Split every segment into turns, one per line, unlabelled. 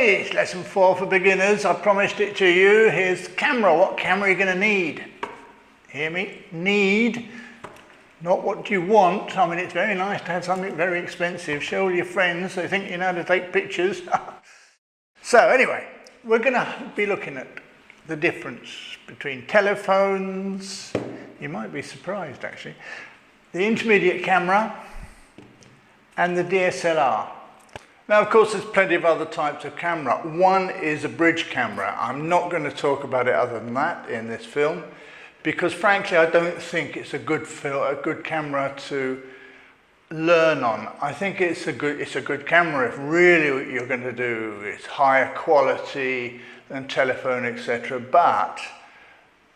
Okay, it's lesson 4 for beginners. I promised it to you. Here's the camera. What camera are you going to need? Hear me? Need. Not what you want. I mean, it's very nice to have something very expensive. Show all your friends. They think you know how to take pictures. So anyway, we're going to be looking at the difference between telephones. You might be surprised, actually. The intermediate camera and the DSLR. Now, of course, there's plenty of other types of camera. One is a bridge camera. I'm not going to talk about it other than that in this film, because frankly, I don't think it's a good camera to learn on. I think it's a good camera if really what you're going to do is higher quality than telephone, etc. But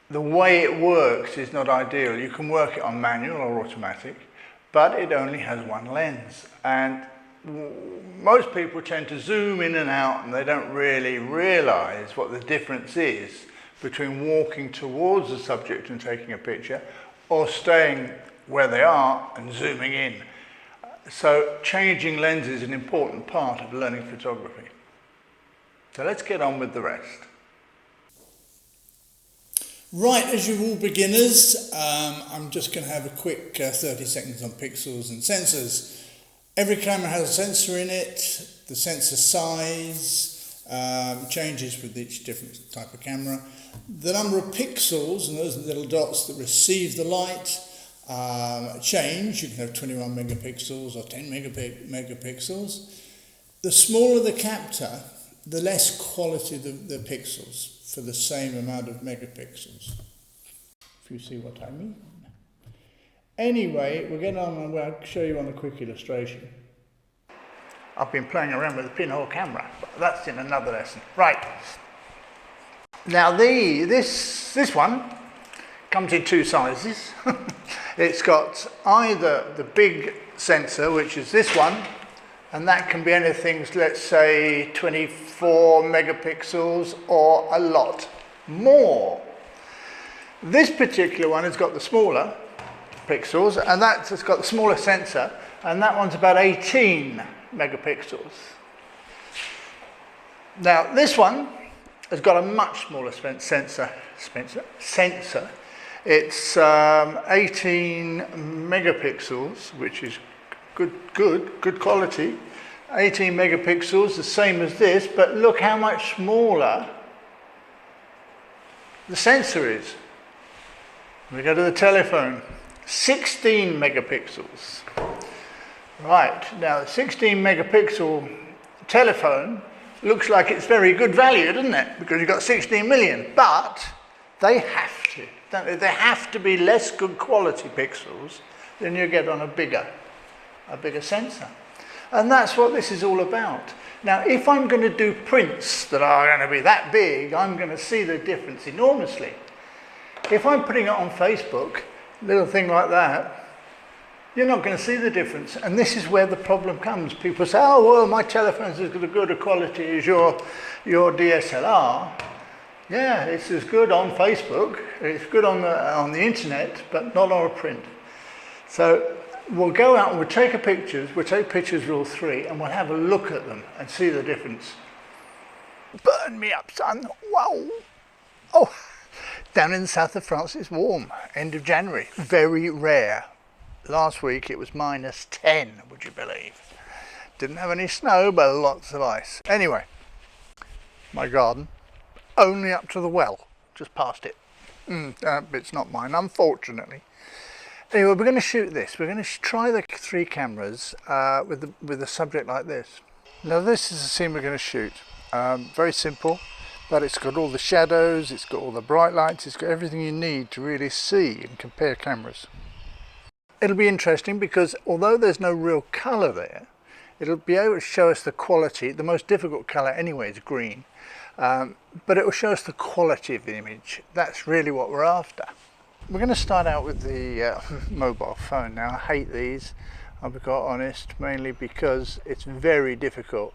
the way it works is not ideal. You can work it on manual or automatic, but it only has one lens. And most people tend to zoom in and out, and they don't really realize what the difference is between walking towards the subject and taking a picture or staying where they are and zooming in. So changing lenses is an important part of learning photography. So let's get on with the rest. Right, as you're all beginners, I'm just going to have a quick 30 seconds on pixels and sensors. Every camera has a sensor in it. The sensor size changes with each different type of camera. The number of pixels, and those little dots that receive the light, change. You can have 21 megapixels or 10 megapixels. The smaller the capture, the less quality the pixels for the same amount of megapixels, if you see what I mean. Anyway, we'll get on and I'll show you on a quick illustration. I've been playing around with the pinhole camera, but that's in another lesson. Right. Now this one comes in two sizes. It's got either the big sensor, which is this one, and that can be anything, let's say 24 megapixels or a lot more. This particular one has got the smaller pixels, and that's got the smaller sensor, and that one's about 18 megapixels. Now this one has got a much smaller sensor. It's 18 megapixels, which is good quality. 18 megapixels, the same as this, but look how much smaller the sensor is. We go to the telephone. 16 megapixels. Right, now the 16 megapixel telephone looks like it's very good value, doesn't it? Because you've got 16 million, but they have to, don't they? They have to be less good quality pixels than you get on a bigger sensor. And that's what this is all about. Now, if I'm going to do prints that are going to be that big, I'm going to see the difference enormously. If I'm putting it on Facebook, little thing like that, you're not going to see the difference. And this is where the problem comes. People say, oh, well, my telephone's as good a quality as your DSLR. Yeah, it's as good on Facebook, it's good on the internet, but not on a print. So we'll go out and we'll take pictures rule 3, and we'll have a look at them and see the difference. Burn me up, son. Wow. Oh. Down in the south of France, it's warm, end of January, very rare. Last week it was -10, would you believe? Didn't have any snow, but lots of ice. Anyway, my garden, only up to the well, just past it. It's not mine, unfortunately. Anyway, we're going to shoot this. We're going to try the 3 cameras with a subject like this. Now this is the scene we're going to shoot. Very simple. But it's got all the shadows, it's got all the bright lights, it's got everything you need to really see and compare cameras. It'll be interesting because although there's no real colour there, it'll be able to show us the quality. The most difficult colour anyway is green, but it will show us the quality of the image. That's really what we're after. We're going to start out with the mobile phone. Now I hate these, I'll be quite honest, mainly because it's very difficult.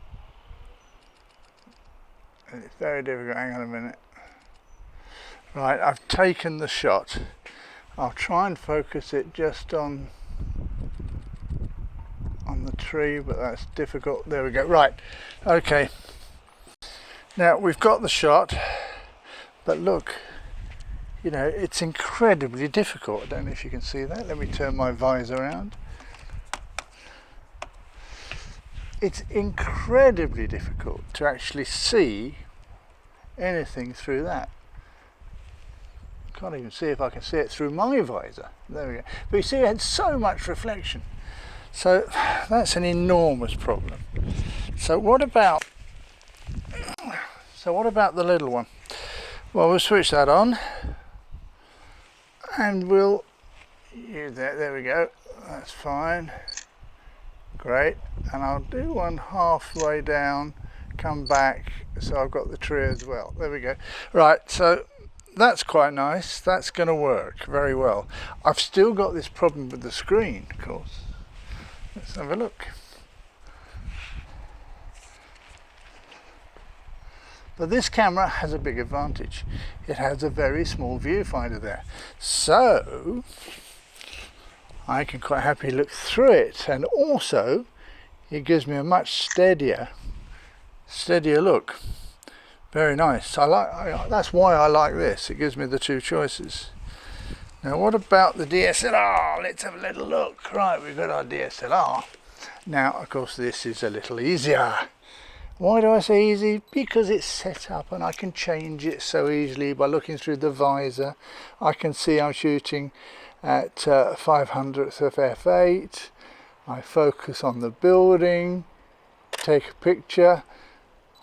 It's very difficult. Hang on a minute. Right, I've taken the shot. I'll try and focus it just on the tree, but that's difficult. There we go. Right, okay. Now we've got the shot, but look, you know, it's incredibly difficult. I don't know if you can see that. Let me turn my visor around. It's incredibly difficult to actually see anything through that. Can't even see if I can see it through my visor. There we go. But you see, it had so much reflection. So that's an enormous problem. So what about the little one? Well, we'll switch that on and we'll use that. There we go. That's fine. Great. And I'll do one halfway down, come back, so I've got the tree as well. There we go. Right, so that's quite nice. That's going to work very well. I've still got this problem with the screen, of course. Let's have a look. But this camera has a big advantage. It has a very small viewfinder there. So I can quite happily look through it, and also it gives me a much steadier look. Very nice. That's why I like this. It gives me the two choices. Now what about the DSLR? Let's have a little look. Right, we've got our DSLR. Now of course this is a little easier. Why do I say easy? Because it's set up and I can change it so easily by looking through the visor. I can see I'm shooting at 500th of f8. I focus on the building, take a picture,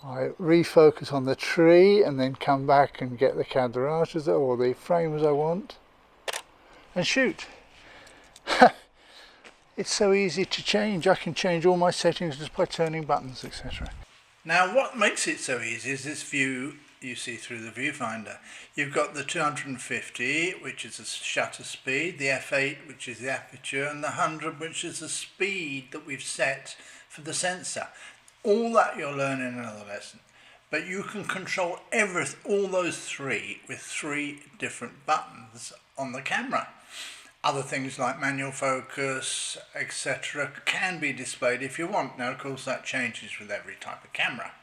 I refocus on the tree and then come back and get the cadrages or the frames I want and shoot. It's so easy to change. I can change all my settings just by turning buttons, etc. Now what makes it so easy is this view you see through the viewfinder. You've got the 250, which is the shutter speed, the f8, which is the aperture, and the 100, which is the speed that we've set for the sensor. All that you'll learn in another lesson. But you can control all those three with 3 different buttons on the camera. Other things like manual focus, etc. can be displayed if you want. Now, of course, that changes with every type of camera.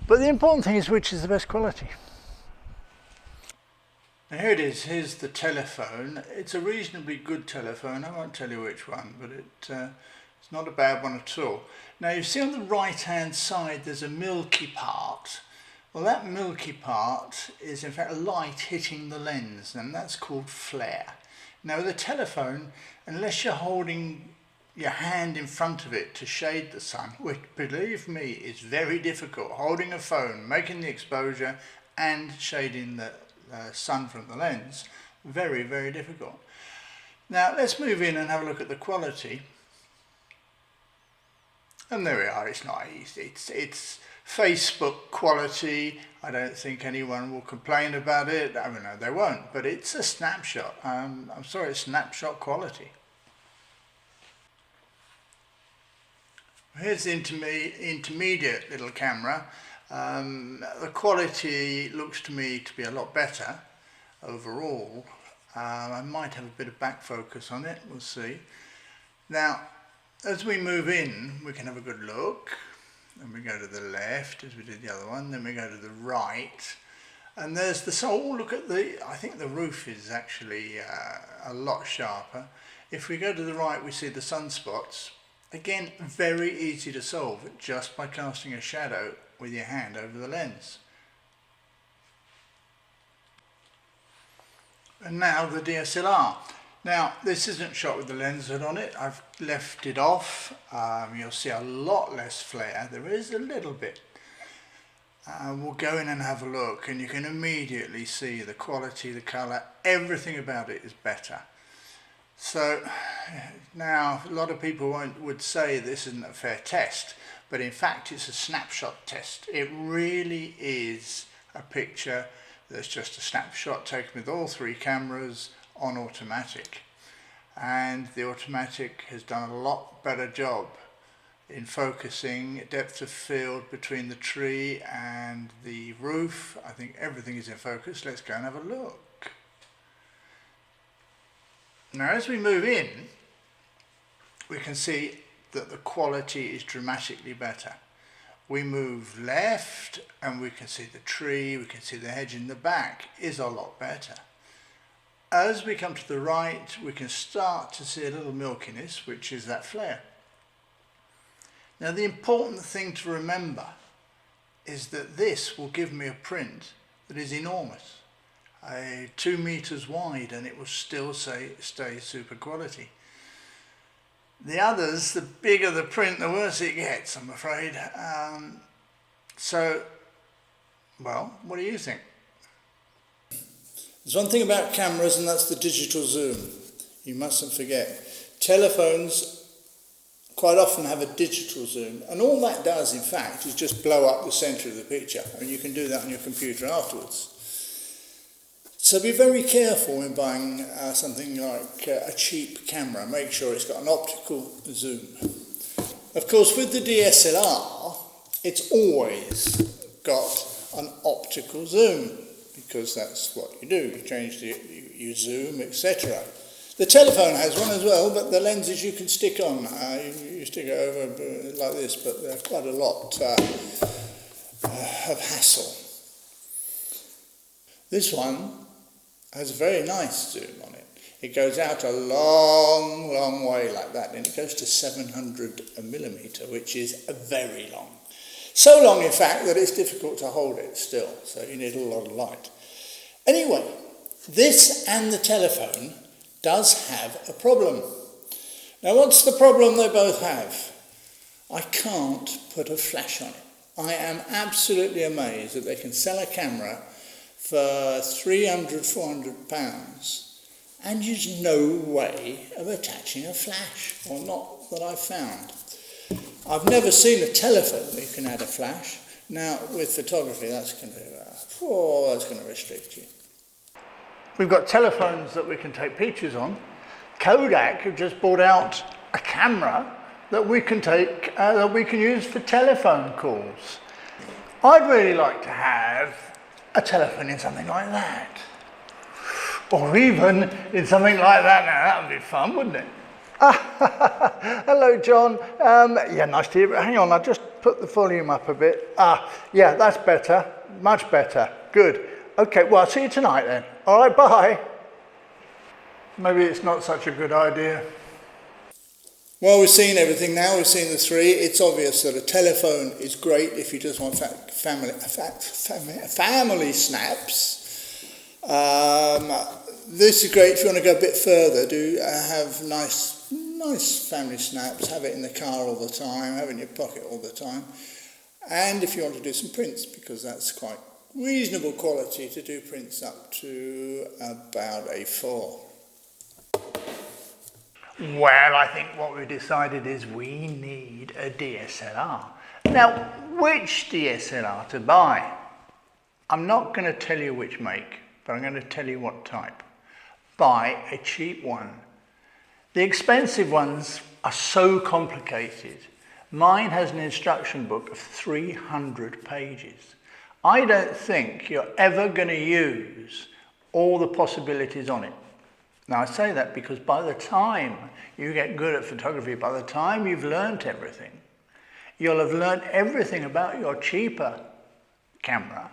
But the important thing is which is the best quality. Now here it is, here's the telephone. It's a reasonably good telephone. I won't tell you which one, but it's not a bad one at all. Now you see on the right hand side there's a milky part. Well, that milky part is in fact light hitting the lens, and that's called flare. Now with a telephone, unless you're holding your hand in front of it to shade the sun, which believe me is very difficult, holding a phone, making the exposure and shading the sun from the lens, very, very difficult. Now let's move in and have a look at the quality. And there we are, it's nice. It's Facebook quality. I don't think anyone will complain about it. I mean, no, they won't, but it's a snapshot. I'm sorry, it's snapshot quality. Here's the intermediate little camera. The quality looks to me to be a lot better overall. I might have a bit of back focus on it, we'll see. Now, as we move in, we can have a good look. And we go to the left, as we did the other one, then we go to the right. And there's the soul. Look at I think the roof is actually a lot sharper. If we go to the right, we see the sunspots. Again, very easy to solve just by casting a shadow with your hand over the lens. And now the DSLR. Now this isn't shot with the lens hood on it. I've left it off. You'll see a lot less flare. There is a little bit. We'll go in and have a look, and you can immediately see the quality, the colour, everything about it is better. So now a lot of people would say this isn't a fair test, but in fact it's a snapshot test. It really is a picture that's just a snapshot taken with all 3 cameras on automatic, and the automatic has done a lot better job in focusing, depth of field between the tree and the roof. I think everything is in focus. Let's go and have a look. Now as we move in, we can see that the quality is dramatically better. We move left and we can see the tree, we can see the hedge in the back is a lot better. As we come to the right, we can start to see a little milkiness, which is that flare. Now the important thing to remember is that this will give me a print that is enormous, 2 meters wide, and it will still stay super quality. The others, the bigger the print, the worse it gets, I'm afraid. Well, what do you think? There's one thing about cameras, and that's the digital zoom. You mustn't forget. Telephones quite often have a digital zoom, and all that does, in fact, is just blow up the centre of the picture. I mean, you can do that on your computer afterwards. So be very careful when buying something like a cheap camera. Make sure it's got an optical zoom. Of course, with the DSLR, it's always got an optical zoom, because that's what you do. You change you zoom, etc. The telephone has one as well, but the lenses you can stick on. You stick it over like this, but they're quite a lot of hassle. This one has a very nice zoom on it. It goes out a long, long way like that, and it goes to 700mm, which is very long. So long, in fact, that it's difficult to hold it still, so you need a lot of light. Anyway, this and the telephone does have a problem. Now, what's the problem they both have? I can't put a flash on it. I am absolutely amazed that they can sell a camera for £300, £400 and there's no way of attaching a flash, or not that I've found. I've never seen a telephone where you can add a flash. Now with photography that's going to restrict you. We've got telephones that we can take pictures on. Kodak have just brought out a camera that we can take, that we can use for telephone calls. I'd really like to have a telephone in something like that. Or even in something like that. Now that would be fun, wouldn't it? Hello, John. Yeah, nice to hear you. Hang on, I'll just put the volume up a bit. Yeah, that's better. Much better. Good. Okay, well, I'll see you tonight then. All right, bye. Maybe it's not such a good idea. Well, we've seen everything now. We've seen the three. It's obvious that a telephone is great if you just want family snaps. This is great if you want to go a bit further. Do have nice family snaps. Have it in the car all the time. Have it in your pocket all the time. And if you want to do some prints, because that's quite reasonable quality to do prints up to about A4. Well, I think what we decided is we need a DSLR. Now, which DSLR to buy? I'm not going to tell you which make, but I'm going to tell you what type. Buy a cheap one. The expensive ones are so complicated. Mine has an instruction book of 300 pages. I don't think you're ever going to use all the possibilities on it. Now I say that because by the time you get good at photography, by the time you've learnt everything, you'll have learnt everything about your cheaper camera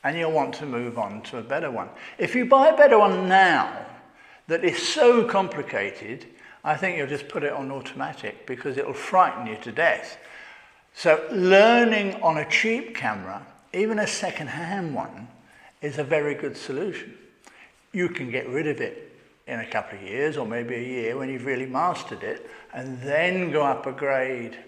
and you'll want to move on to a better one. If you buy a better one now that is so complicated, I think you'll just put it on automatic because it'll frighten you to death. So learning on a cheap camera, even a second-hand one, is a very good solution. You can get rid of it in a couple of years or maybe a year when you've really mastered it, and then go up a grade.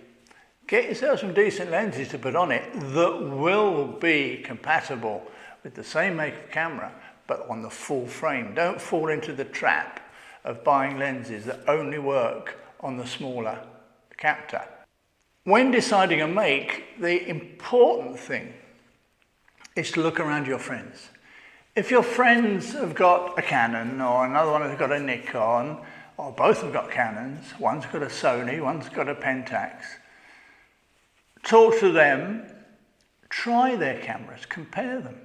Get yourself some decent lenses to put on it that will be compatible with the same make of camera but on the full frame. Don't fall into the trap of buying lenses that only work on the smaller captor. When deciding a make, the important thing is to look around your friends. If your friends have got a Canon or another one has got a Nikon, or both have got Canons, one's got a Sony, one's got a Pentax, talk to them, try their cameras, compare them.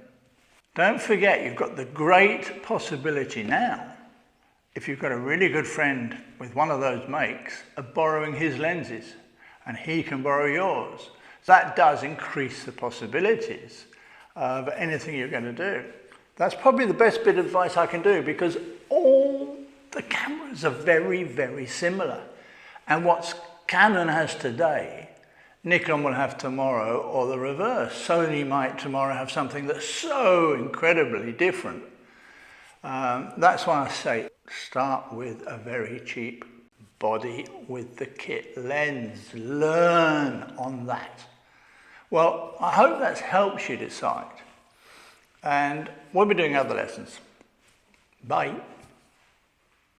Don't forget you've got the great possibility now, if you've got a really good friend with one of those makes, of borrowing his lenses, and he can borrow yours. That does increase the possibilities of anything you're going to do. That's probably the best bit of advice I can do, because all the cameras are very, very similar. And what Canon has today, Nikon will have tomorrow, or the reverse. Sony might tomorrow have something that's so incredibly different. That's why I say start with a very cheap body with the kit lens. Learn on that. Well, I hope that helps you decide. And we'll be doing other lessons. Bye.